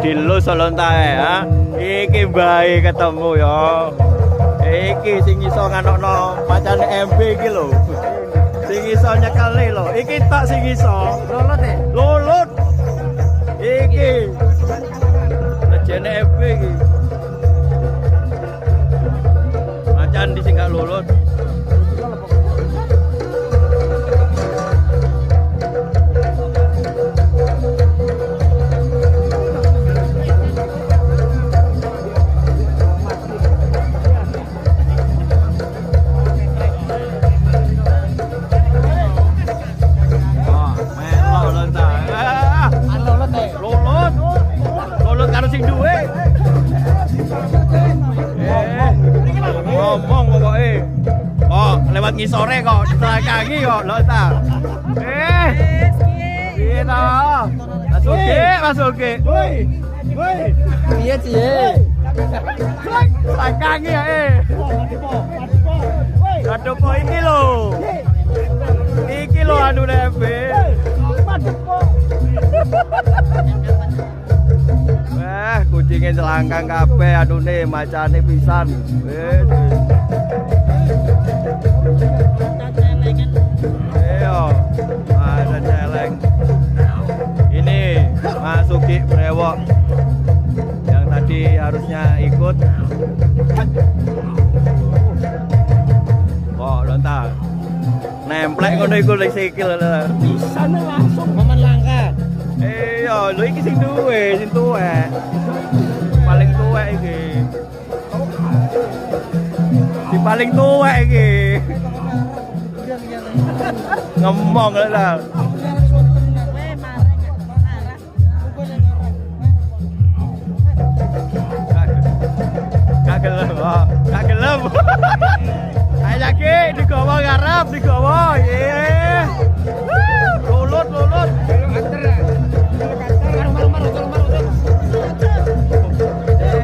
dilus lontae ha. Iki bae ketemu ya. Iki sing iso nganokno pacane MB iki lho. Sing iso nyekeli lho. Iki tak sing iso. Lolut ya? Lulut. Iki. Lejene MB iki. Macan di sing gak lulut. Ngomong pokoknya. Oh, lewat ngisore kok, setelah kaki kok, lho ta. Piye ta? Masuk ke. Woi. Piye sih? Tak kaki ya, Kadopo iki lho. Iki lho anu Nepe. Wah, kucingnya celangkang kabeh anune macane pisan. Ayo, ada celeng. Ini Masuki brewok yang tadi harusnya ikut. Kok lontar nemplek ngono iku ning sikil lho. Bisa langsung momen langka. Iya, lho iki sing duwe, sing tuwek. Paling tuwek iki. Si paling tuwek iki. Ngomong lho.